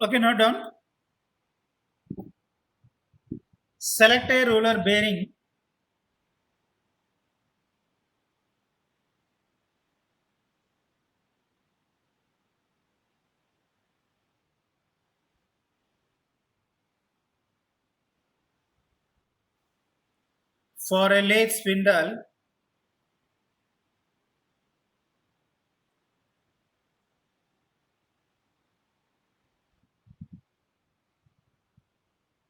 Okay, now done. Select a roller bearing for a lathe spindle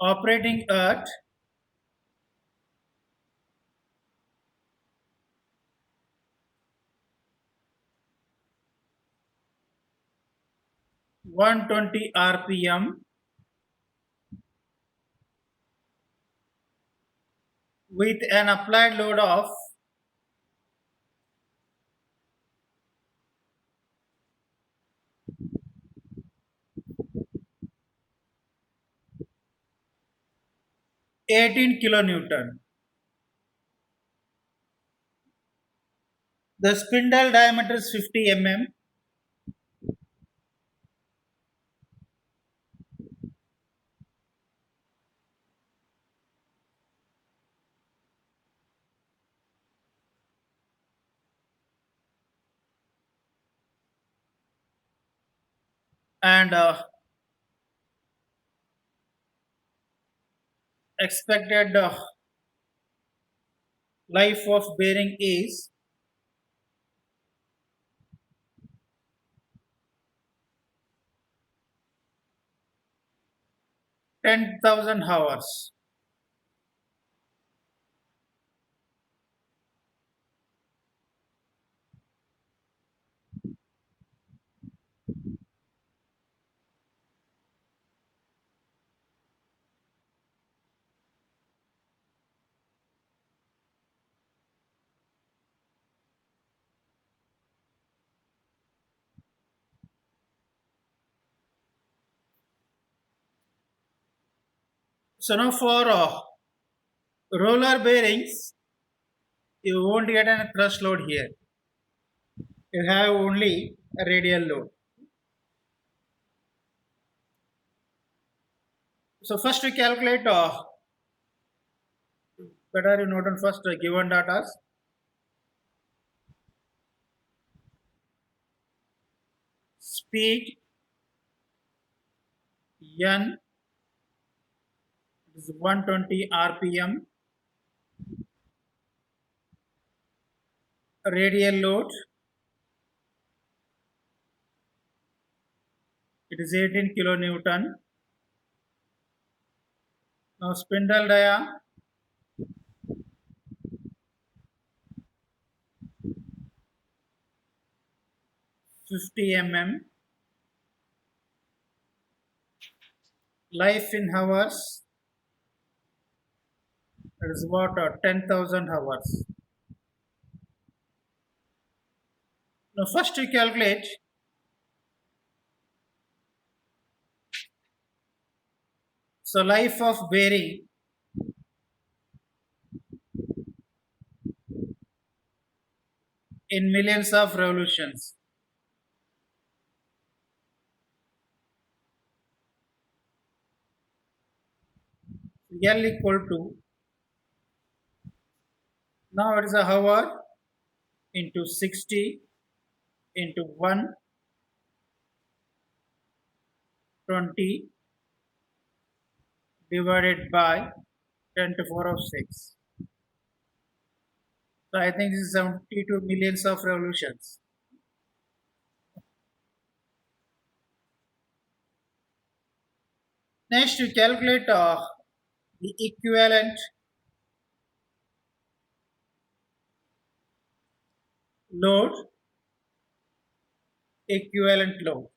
operating at 120 rpm with an applied load of 18 kilonewton. The spindle diameter is 50 mm and expected life of bearing is 10,000 hours. So now for roller bearings, you won't get any thrust load here. You have only a radial load. So first we calculate, better you note on first given data. Speed n is 120 rpm. Radial load, it is 18 kilonewton. Now spindle dia 50 mm. Life in hours, that is about 10,000 hours. Now first we calculate so life of bearing in millions of revolutions. L equal to, now it is a hour into 60 into 120 divided by 10 to the power of 6. So I think this is 72 millions of revolutions. Next, we calculate the equivalent load. Equivalent load.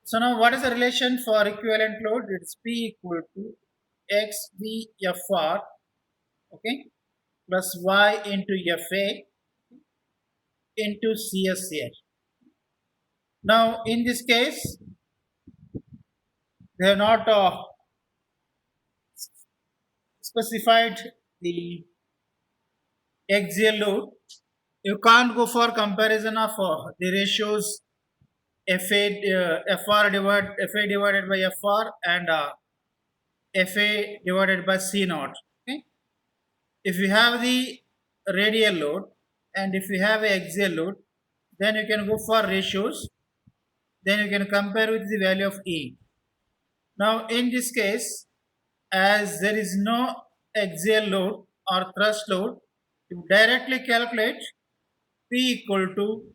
So now, what is the relation for equivalent load? It's P equal to X V F R, okay, plus Y into F A into C S A. Now, in this case, they have not specified the axial load. You can't go for comparison of the ratios FA divided by FR and FA divided by C naught. Okay. If you have the radial load and if you have a axial load, then you can go for ratios. Then you can compare with the value of E. Now in this case, as there is no axial load or thrust load, you directly calculate P equal to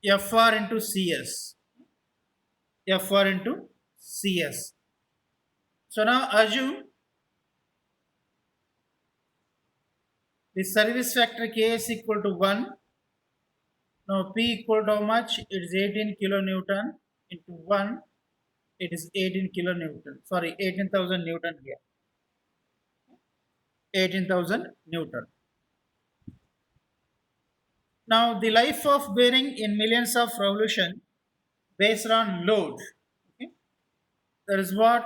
FR into CS. FR into CS. So now assume the service factor K is equal to 1. Now P equal to how much? It is 18 kilonewton into 1. It is 18 kilonewton. Sorry, 18,000 Newton here. 18,000 Newton. Now the life of bearing in millions of revolution based on load. Okay? That is what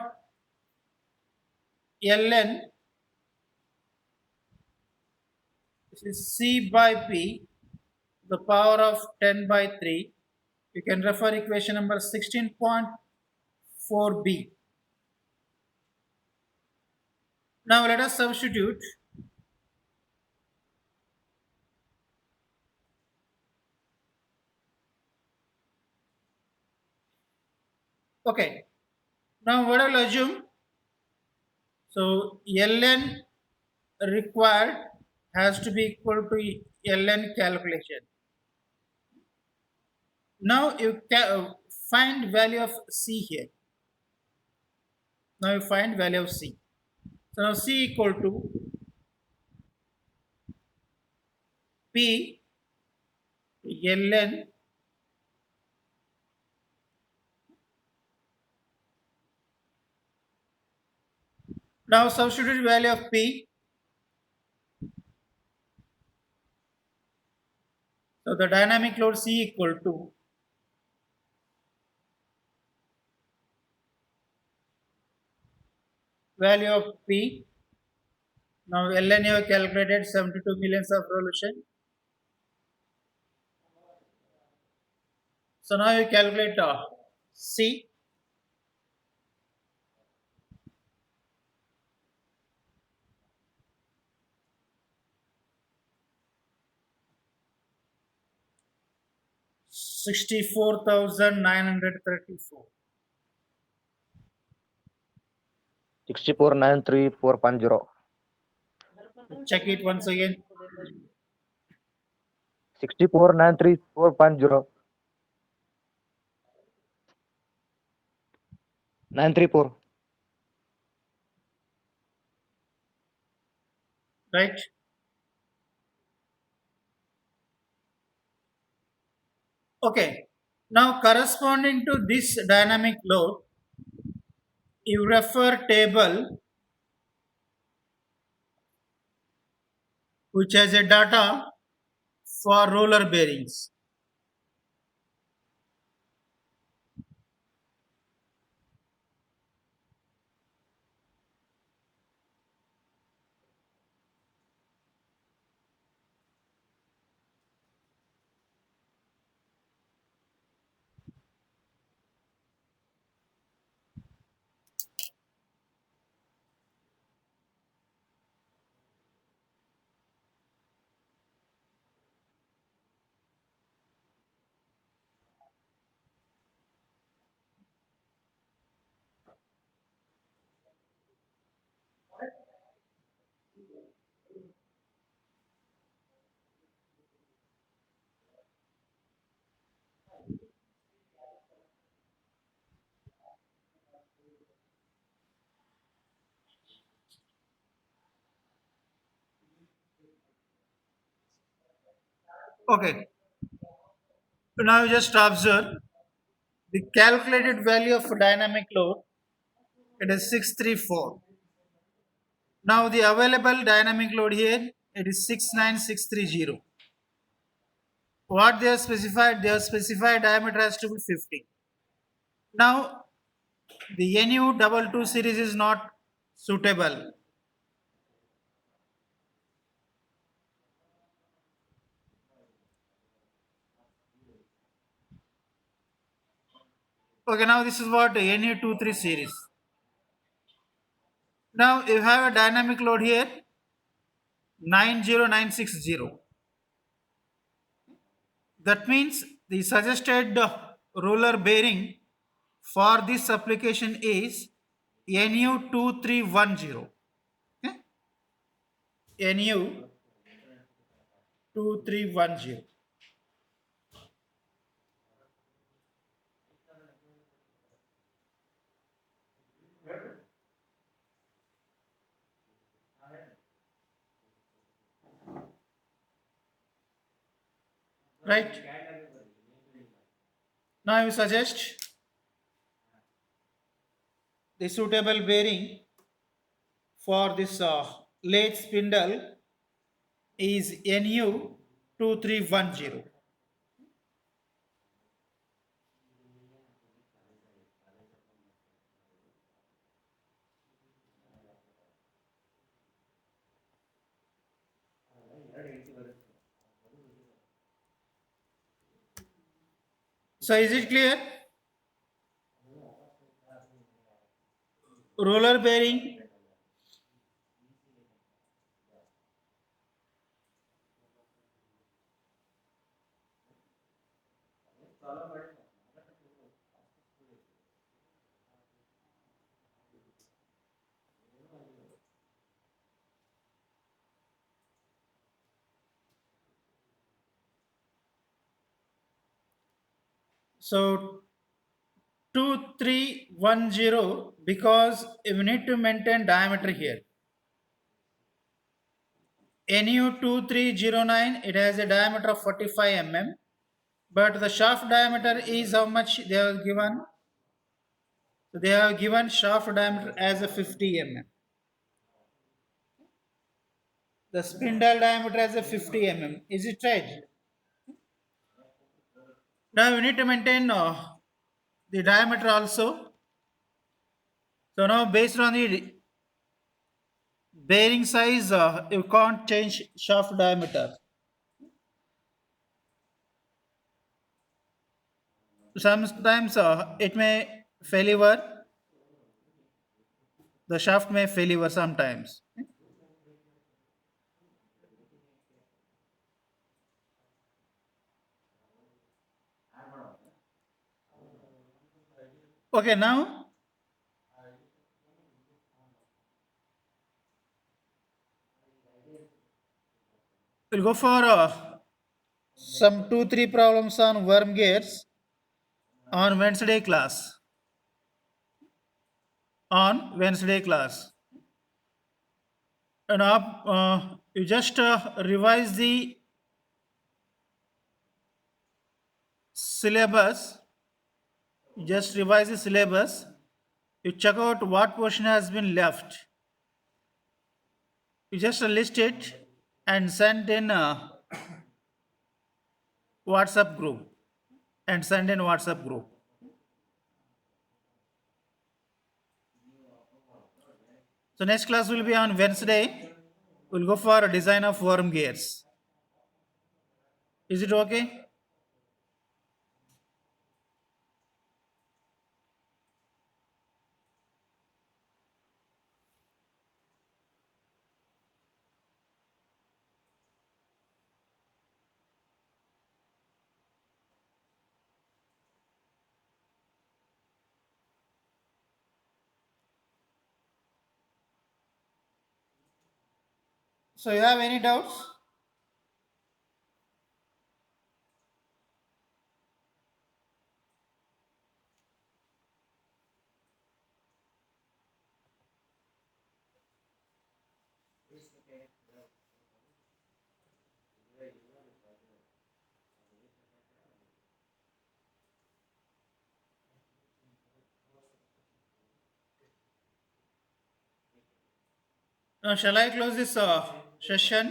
Ln is C by P, the power of 10 by 3. You can refer equation number 16.4b. Now let us substitute. Okay. Now what I'll assume? So Ln required has to be equal to Ln calculation. Now you find value of C here. Now you find value of C. So now C equal to P Ln now substitute value of P. So the dynamic load C equal to value of P. Now Ln you have calculated 72 millions of revolution. So now you calculate C. $64,934. 64,934.0. Check it once again. 64,934.0. 934. Right? Okay. Now corresponding to this dynamic load, you refer table which has a data for roller bearings. Okay. Now you just observe the calculated value of dynamic load. It is 634. Now the available dynamic load here, it is 69630. What they have specified? They have specified diameter has to be 50. Now the NU 22 series is not suitable. Okay, now this is what NU23 series. Now you have a dynamic load here 90960. That means the suggested roller bearing for this application is NU2310. Okay? NU2310. Right? Now you suggest the suitable bearing for this lathe spindle is NU2310. So is it clear? Roller bearing. So 2310 because we need to maintain diameter here. NU2309 it has a diameter of 45 mm, but the shaft diameter is how much they have given? So they have given shaft diameter as a 50 mm. The spindle diameter as a 50 mm. Is it right? Now we need to maintain the diameter also. So now based on the bearing size, you can't change shaft diameter. Sometimes it may failure. The shaft may failure sometimes. Okay, now we'll go for some 2-3 problems on worm gears on Wednesday class. On Wednesday class. And now you just revise the syllabus. You just revise the syllabus. You check out what portion has been left. You just list it and send in WhatsApp group and send in WhatsApp group. So next class will be on Wednesday. We'll go for a design of worm gears. Is it okay? So you have any doubts? Now shall I close this session?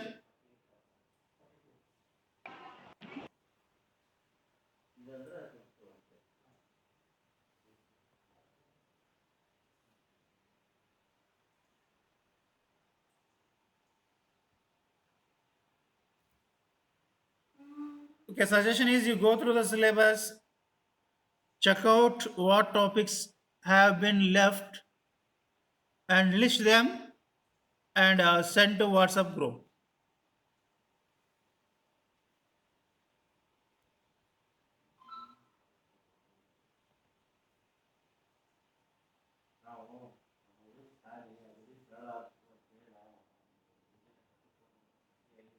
Okay, suggestion is you go through the syllabus check out what topics have been left and list them and send to WhatsApp group.